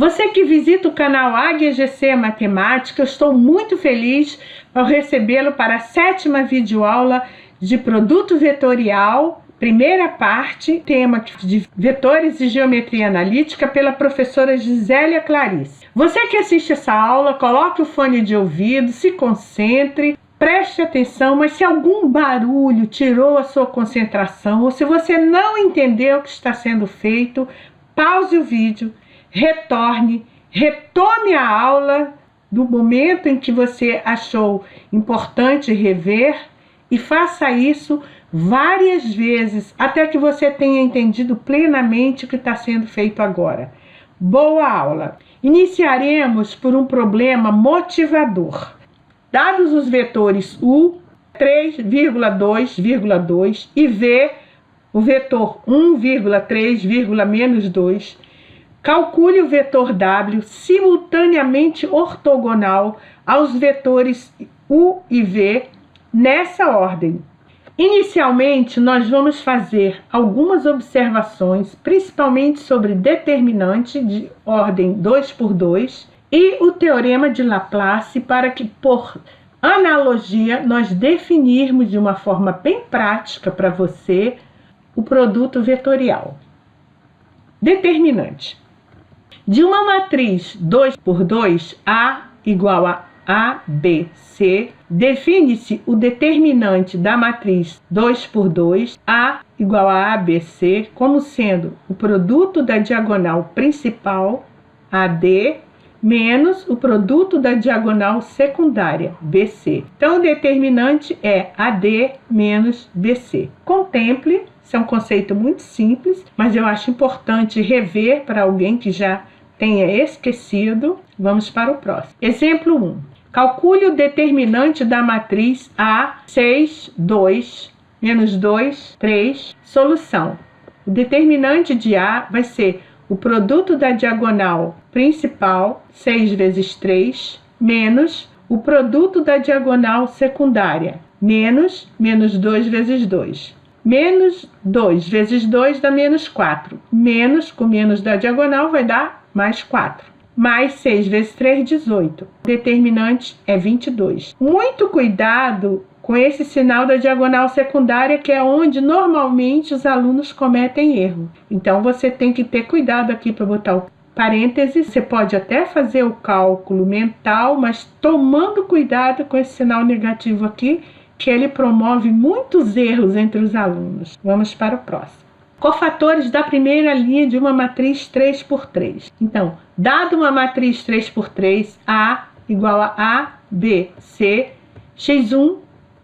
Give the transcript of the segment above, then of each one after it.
Você que visita o canal Águia GC Matemática, eu estou muito feliz ao recebê-lo para a 7ª videoaula de produto vetorial, primeira parte, tema de vetores e geometria analítica, pela professora Gisélia Clarice. Você que assiste essa aula, coloque o fone de ouvido, se concentre, preste atenção, mas se algum barulho tirou a sua concentração, ou se você não entendeu o que está sendo feito, pause o vídeo, retome a aula do momento em que você achou importante rever e faça isso várias vezes até que você tenha entendido plenamente o que está sendo feito agora. Boa aula! Iniciaremos por um problema motivador. Dados os vetores U, 3,2,2 e V, o vetor 1,3, calcule o vetor W simultaneamente ortogonal aos vetores U e V nessa ordem. Inicialmente, nós vamos fazer algumas observações, principalmente sobre determinante de ordem 2 por 2 e o teorema de Laplace, para que, por analogia, nós definirmos de uma forma bem prática para você o produto vetorial. Determinante. De uma matriz 2 por 2, A igual a ABC, define-se o determinante da matriz 2 por 2, A igual a ABC, como sendo o produto da diagonal principal, AD, menos o produto da diagonal secundária, BC. Então, o determinante é AD menos BC. Contemple, isso é um conceito muito simples, mas eu acho importante rever para alguém que já tenha esquecido. Vamos para o próximo. Exemplo 1. Calcule o determinante da matriz A, 6, 2, menos 2, 3. Solução. O determinante de A vai ser o produto da diagonal principal, 6 vezes 3, menos o produto da diagonal secundária, menos 2 vezes 2. Menos 2 vezes 2 dá menos 4. Menos com menos da diagonal vai dar mais 4. Mais 6 vezes 3, 18. O determinante é 22. Muito cuidado com esse sinal da diagonal secundária, que é onde normalmente os alunos cometem erro. Então, você tem que ter cuidado aqui para botar o parêntese. Você pode até fazer o cálculo mental, mas tomando cuidado com esse sinal negativo aqui, que ele promove muitos erros entre os alunos. Vamos para o próximo. Cofatores da primeira linha de uma matriz 3 por 3. Então, dado uma matriz 3 por 3, A igual a A, B, C, X1,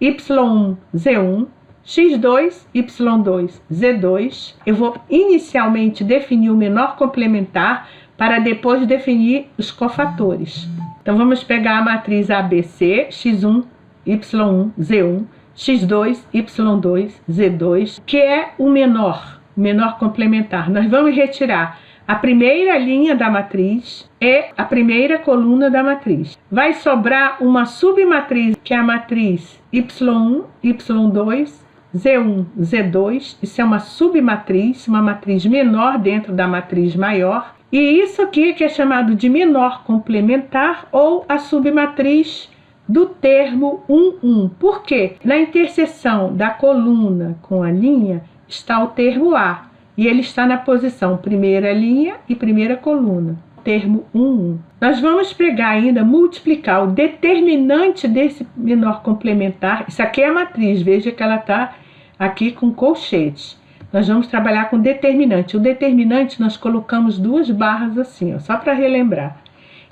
Y1, Z1, X2, Y2, Z2. Eu vou inicialmente definir o menor complementar para depois definir os cofatores. Então, vamos pegar a matriz ABC, X1, Y1, Z1, X2, Y2, Z2, que é o menor complementar. Nós vamos retirar a primeira linha da matriz e a primeira coluna da matriz. Vai sobrar uma submatriz, que é a matriz Y1, Y2, Z1, Z2. Isso é uma submatriz, uma matriz menor dentro da matriz maior. E isso aqui que é chamado de menor complementar ou a submatriz do termo 1, 1. Por quê? Na interseção da coluna com a linha está o termo A, e ele está na posição primeira linha e primeira coluna, termo 1, 1. Nós vamos pegar ainda, multiplicar o determinante desse menor complementar. Isso aqui é a matriz, veja que ela está aqui com colchetes. Nós vamos trabalhar com determinante. O determinante nós colocamos duas barras assim, ó, só para relembrar.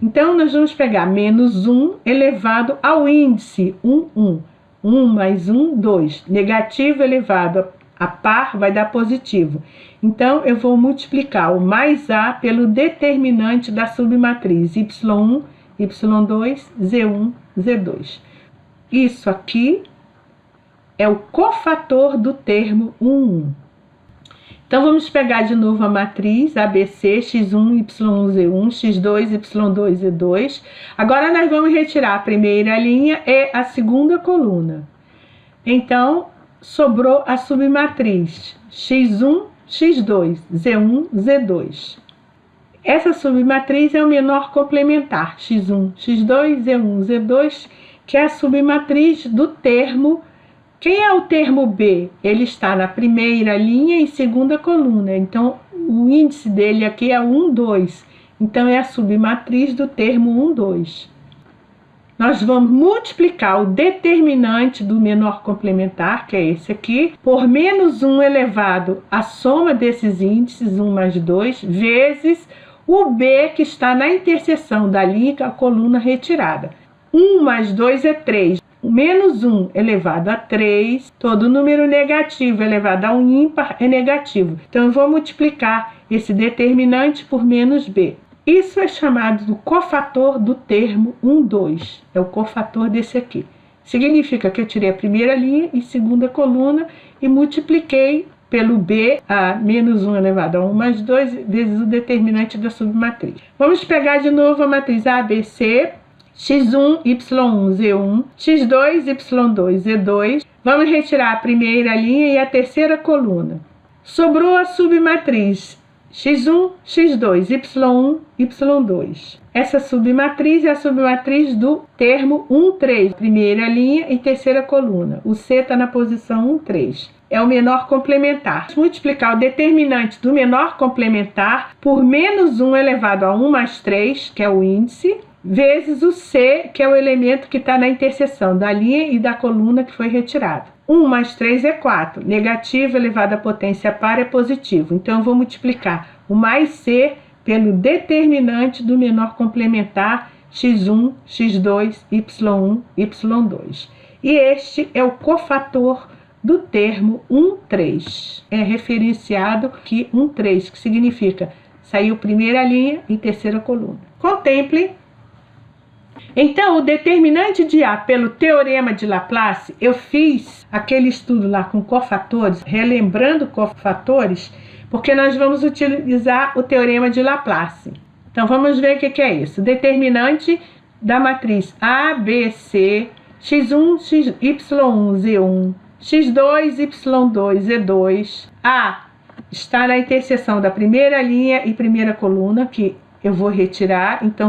Então, nós vamos pegar menos 1 elevado ao índice 1, 1. 1 mais 1, 2. Negativo elevado a par vai dar positivo. Então, eu vou multiplicar o mais A pelo determinante da submatriz Y1, Y2, Z1, Z2. Isso aqui é o cofator do termo 1, 1. Então, vamos pegar de novo a matriz ABC, X1, Y1, Z1, X2, Y2, Z2. Agora, nós vamos retirar a primeira linha e a segunda coluna. Então, sobrou a submatriz X1, X2, Z1, Z2. Essa submatriz é o menor complementar, x1, x2, z1, z2, que é a submatriz do termo. Quem é o termo B? Ele está na primeira linha e segunda coluna, então o índice dele aqui é 1, 2. Então é a submatriz do termo 1, 2. Nós vamos multiplicar o determinante do menor complementar, que é esse aqui, por menos 1 elevado à soma desses índices, 1 mais 2, vezes o B que está na interseção da linha com a coluna retirada. 1 mais 2 é 3. Menos 1 elevado a 3, todo número negativo elevado a um ímpar é negativo. Então eu vou multiplicar esse determinante por menos B. Isso é chamado do cofator do termo 1, 2. É o cofator desse aqui. Significa que eu tirei a primeira linha e segunda coluna e multipliquei pelo B a menos 1 elevado a 1 mais 2 vezes o determinante da submatriz. Vamos pegar de novo a matriz ABC, x1, y1, z1, x2, y2, z2. Vamos retirar a primeira linha e a terceira coluna. Sobrou a submatriz x1, x2, y1, y2. Essa submatriz é a submatriz do termo 1, 3, primeira linha e terceira coluna. O C está na posição 1, 3. É o menor complementar. Multiplicar o determinante do menor complementar por menos 1 elevado a 1 mais 3, que é o índice, vezes o C, que é o elemento que está na interseção da linha e da coluna que foi retirado. 1 mais 3 é 4. Negativo elevado à potência par é positivo. Então, eu vou multiplicar o mais C pelo determinante do menor complementar x1, x2, y1, y2. E este é o cofator do termo 1, 3. É referenciado aqui 1, 3, que significa saiu primeira linha e terceira coluna. Contemple. Então, o determinante de A pelo teorema de Laplace, eu fiz aquele estudo lá com cofatores, relembrando cofatores, porque nós vamos utilizar o teorema de Laplace. Então, vamos ver o que é isso. Determinante da matriz A, B, C, x1, y1, z1, x2, y2, z2. A está na interseção da primeira linha e primeira coluna, que eu vou retirar, então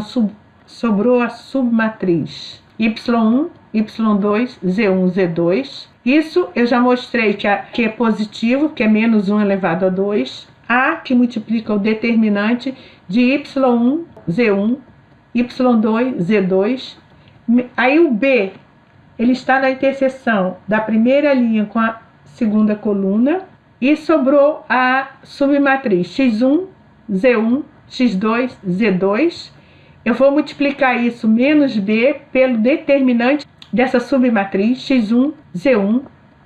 sobrou a submatriz y1, y2, z1, z2. Isso eu já mostrei que é positivo, que é menos 1 elevado a 2. A que multiplica o determinante de y1, z1, y2, z2. Aí o B, ele está na interseção da primeira linha com a segunda coluna. E sobrou a submatriz x1, z1, x2, z2. Eu vou multiplicar isso menos B pelo determinante dessa submatriz x1, z1,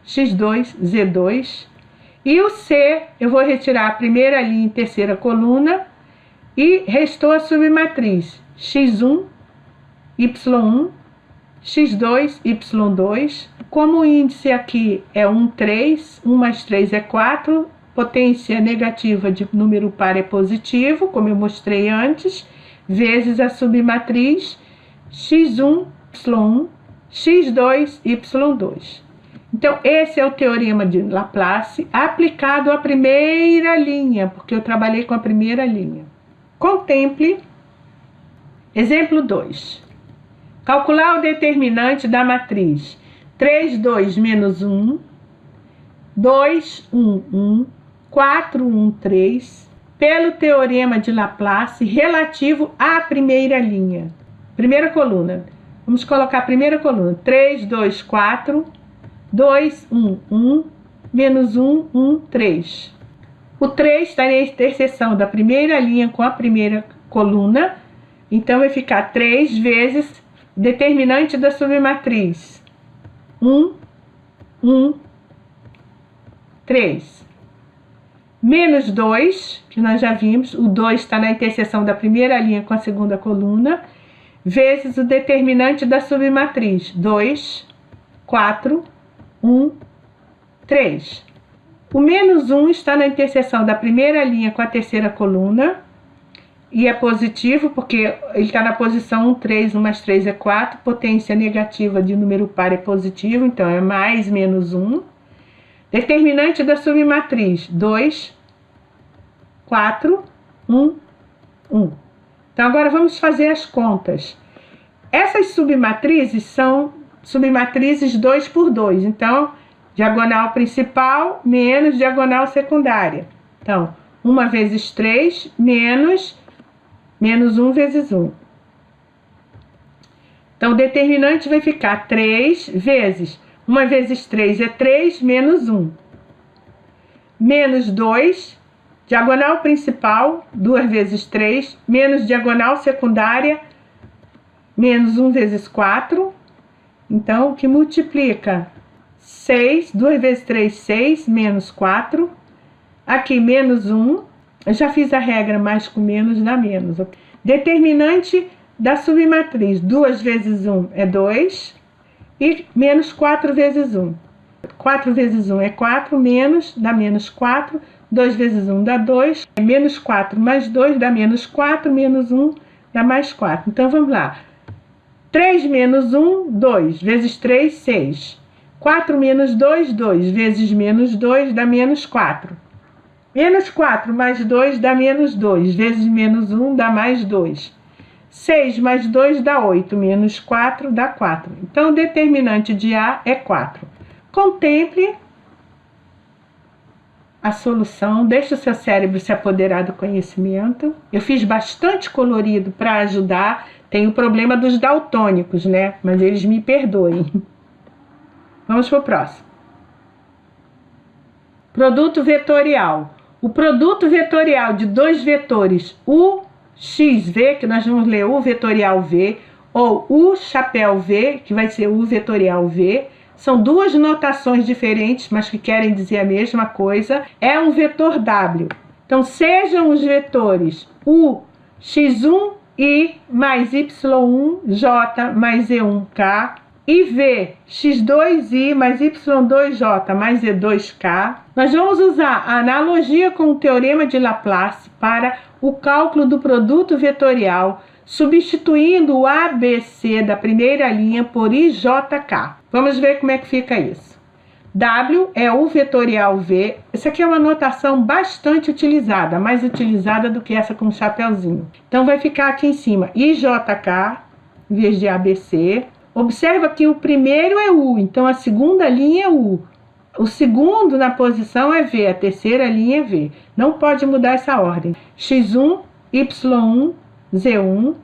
x2, z2. E o C, eu vou retirar a primeira linha e terceira coluna e restou a submatriz x1, y1, x2, y2. Como o índice aqui é 1, 3, 1 mais 3 é 4, potência negativa de número par é positivo, como eu mostrei antes, vezes a submatriz x1, y1, x2, y2. Então, esse é o teorema de Laplace aplicado à primeira linha, porque eu trabalhei com a primeira linha. Contemple. Exemplo 2. Calcular o determinante da matriz 3, 2, menos 1, 2, 1, 1, 4, 1, 3, pelo teorema de Laplace relativo à primeira linha. Primeira coluna. Vamos colocar a primeira coluna. 3, 2, 4, 2, 1, 1, menos 1, 1, 3. O 3 está na interseção da primeira linha com a primeira coluna. Então, vai ficar 3 vezes determinante da submatriz. 1, 1, 3. Menos 2, que nós já vimos. O 2 está na interseção da primeira linha com a segunda coluna. Vezes o determinante da submatriz. 2, 4, 1, 3. O menos 1 está na interseção da primeira linha com a terceira coluna. E é positivo porque ele está na posição 1, 3, 1 mais 3 é 4. Potência negativa de número par é positivo, então é mais menos 1. Determinante da submatriz, 2, 4, 1, 1. Então, agora vamos fazer as contas. Essas submatrizes são submatrizes 2 por 2. Então, diagonal principal menos diagonal secundária. Então, 1 vezes 3 menos 1 vezes 1. Então, o determinante vai ficar 3 vezes 1 vezes 3 é 3 menos 1. Menos 2, diagonal principal, 2 vezes 3, menos diagonal secundária, menos 1 vezes 4. Então, o que multiplica 6, 2 vezes 3, 6, menos 4. Aqui, menos 1. Eu já fiz a regra, mais com menos dá menos. Determinante da submatriz, 2 vezes 1 é 2. E menos 4 vezes 1. 4 vezes 1 é 4, menos dá menos 4. 2 vezes 1 dá 2. Menos 4 mais 2 dá menos 4. Menos 1 dá mais 4. Então, vamos lá. 3 menos 1, 2. Vezes 3, 6. 4 menos 2, 2. Vezes menos 2 dá menos 4. Menos 4 mais 2 dá menos 2. Vezes menos 1 dá mais 2. 6 mais 2 dá 8. Menos 4 dá 4. Então, o determinante de A é 4. Contemple a solução. Deixe o seu cérebro se apoderar do conhecimento. Eu fiz bastante colorido para ajudar. Tem o problema dos daltônicos, né? Mas eles me perdoem. Vamos para o próximo. Produto vetorial. O produto vetorial de dois vetores UXV, que nós vamos ler U vetorial V, ou U chapéu V, que vai ser U vetorial V, são duas notações diferentes, mas que querem dizer a mesma coisa, é um vetor W. Então, sejam os vetores U, x1i mais y1j mais e1k, e V, x2i mais y2j mais e2k. Nós vamos usar a analogia com o teorema de Laplace para o cálculo do produto vetorial, substituindo o ABC da primeira linha por IJK. Vamos ver como é que fica isso. W é U vetorial V. Essa aqui é uma notação bastante utilizada, mais utilizada do que essa com o chapeuzinho. Então vai ficar aqui em cima IJK, em vez de ABC. Observa que o primeiro é U, então a segunda linha é U. O segundo na posição é V, a terceira linha é V. Não pode mudar essa ordem. X1, Y1, Z1,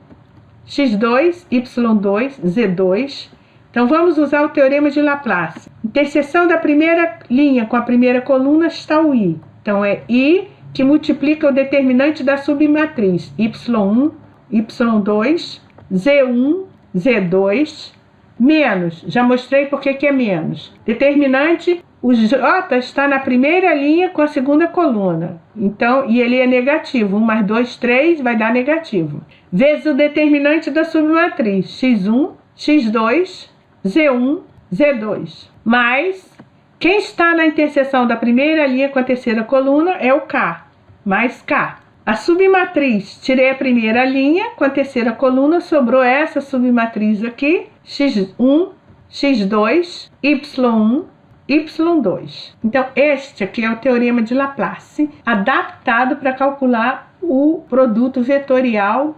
X2, Y2, Z2. Então, vamos usar o teorema de Laplace. Interseção da primeira linha com a primeira coluna está o I. Então, é I que multiplica o determinante da submatriz. Y1, Y2, Z1, Z2, menos. Já mostrei por que é menos. Determinante, o J está na primeira linha com a segunda coluna. Então, e ele é negativo. 1 mais 2, 3, vai dar negativo. Vezes o determinante da submatriz. X1, X2, Z1, Z2. Mais, quem está na interseção da primeira linha com a terceira coluna é o K, mais K. A submatriz, tirei a primeira linha, com a terceira coluna, sobrou essa submatriz aqui, X1, X2, Y1, Y2. Então, este aqui é o teorema de Laplace, adaptado para calcular o produto vetorial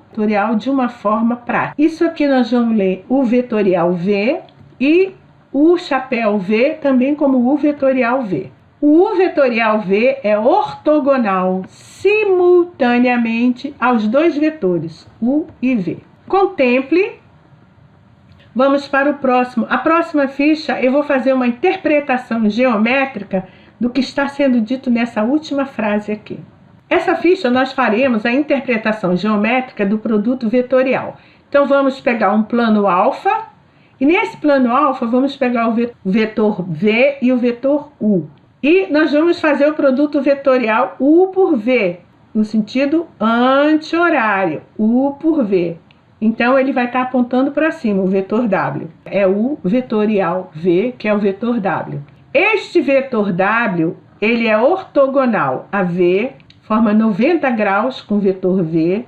de uma forma prática. Isso aqui nós vamos ler o vetorial V e o chapéu V também como U vetorial V. O U vetorial V é ortogonal simultaneamente aos dois vetores, U e V. Contemple. Vamos para o próximo. A próxima ficha eu vou fazer uma interpretação geométrica do que está sendo dito nessa última frase aqui. Essa ficha nós faremos a interpretação geométrica do produto vetorial. Então vamos pegar um plano alfa e nesse plano alfa vamos pegar o vetor V e o vetor U. E nós vamos fazer o produto vetorial U por V, no sentido anti-horário, U por V. Então, ele vai estar apontando para cima, o vetor W. É U vetorial V, que é o vetor W. Este vetor W, ele é ortogonal a V, forma 90 graus com o vetor V,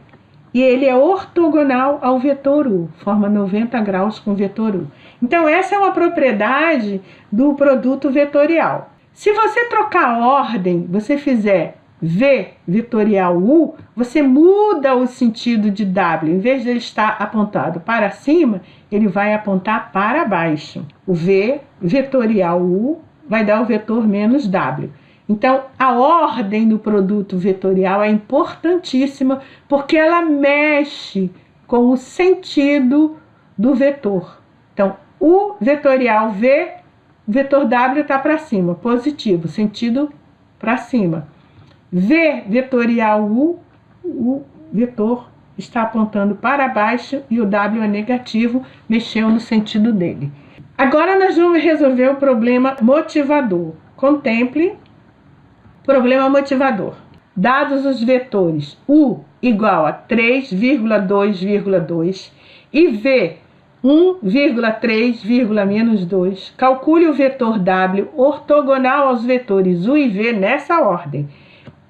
e ele é ortogonal ao vetor U, forma 90 graus com o vetor U. Então, essa é uma propriedade do produto vetorial. Se você trocar a ordem, você fizer V vetorial U, você muda o sentido de W. Em vez de ele estar apontado para cima, ele vai apontar para baixo. O V vetorial U vai dar o vetor menos W. Então, a ordem do produto vetorial é importantíssima porque ela mexe com o sentido do vetor. Então, U vetorial V, o vetor W está para cima, positivo, sentido para cima. V vetorial U, o vetor está apontando para baixo e o W é negativo, mexeu no sentido dele. Agora nós vamos resolver o problema motivador. Contemple problema motivador. Dados os vetores U igual a 3,2,2 e V 1,3, calcule o vetor W ortogonal aos vetores U e V nessa ordem.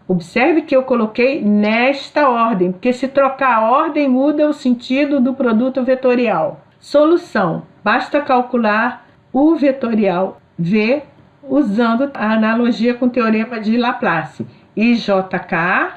Observe que eu coloquei nesta ordem, porque se trocar a ordem muda o sentido do produto vetorial. Solução: basta calcular o vetorial V usando a analogia com o teorema de Laplace. IJK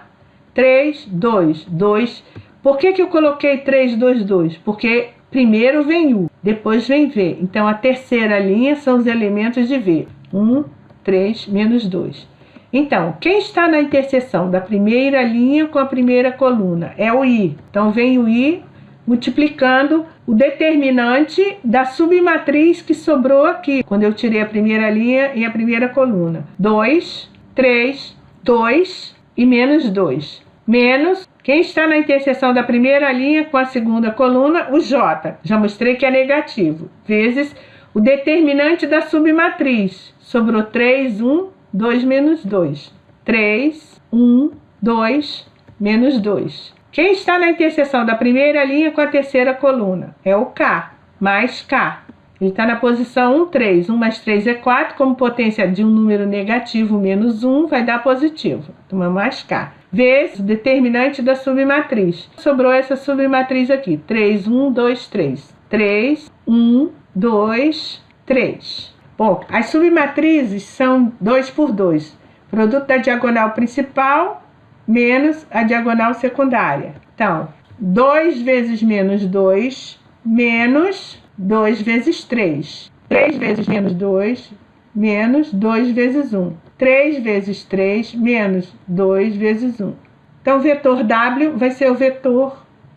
3, 2, 2. Por que eu coloquei 3, 2, 2? Porque primeiro vem U, depois vem V. Então a terceira linha são os elementos de V. 1, 3, menos 2. Então, quem está na interseção da primeira linha com a primeira coluna? É o I. Então, vem o I multiplicando o determinante da submatriz que sobrou aqui, quando eu tirei a primeira linha e a primeira coluna. 2, 3, 2 e menos 2. Menos, quem está na interseção da primeira linha com a segunda coluna? O J. Já mostrei que é negativo. Vezes o determinante da submatriz. Sobrou 3, 1. 2 menos 2. 3, 1, 2, menos 2. Quem está na interseção da primeira linha com a terceira coluna? É o K, mais K. Ele está na posição 1, 3. 1 mais 3 é 4. Como potência de um número negativo menos 1, vai dar positivo. Então, é mais K. Vezes o determinante da submatriz. Sobrou essa submatriz aqui. 3, 1, 2, 3. 3, 1, 2, 3. Bom, as submatrizes são 2 por 2. Produto da diagonal principal menos a diagonal secundária. Então, 2 vezes menos 2, menos 2 vezes 3. 3 vezes menos 2, menos 2 vezes 1. 3 vezes 3, menos 2 vezes 1. Então, o vetor W vai ser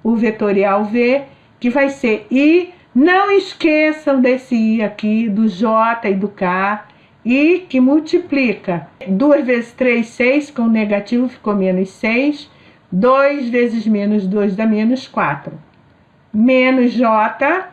o vetorial V, que vai ser I. Não esqueçam desse I aqui, do J e do K, I que multiplica 2 vezes 3, 6, com o negativo ficou menos 6, 2 vezes menos 2 dá menos 4, menos J,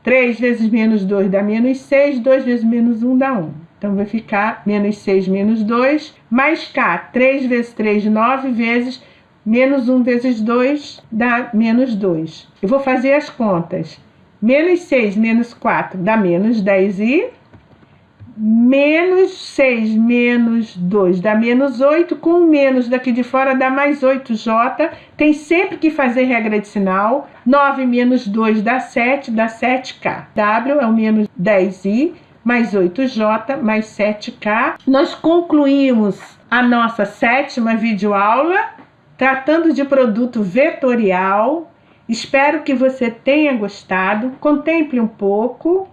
3 vezes menos 2 dá menos 6, 2 vezes menos 1 dá 1. Então vai ficar menos 6 menos 2, mais K, 3 vezes 3, 9 vezes menos 1 vezes 2 dá menos 2. Eu vou fazer as contas. Menos 6 menos 4 dá menos 10i. Menos 6 menos 2 dá menos 8. Com o menos daqui de fora dá mais 8j. Tem sempre que fazer regra de sinal. 9 menos 2 dá 7, dá 7k. W é o menos 10i mais 8j mais 7k. Nós concluímos a nossa 7ª videoaula tratando de produto vetorial. Espero que você tenha gostado. Contemple um pouco.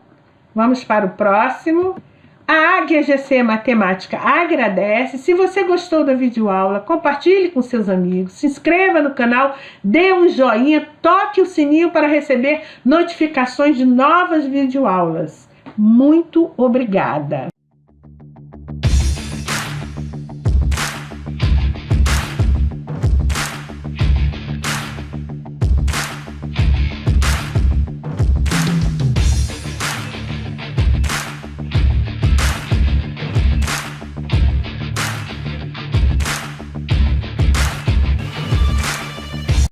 Vamos para o próximo. A Águia GC Matemática agradece. Se você gostou da videoaula, compartilhe com seus amigos, se inscreva no canal, dê um joinha, toque o sininho para receber notificações de novas videoaulas. Muito obrigada!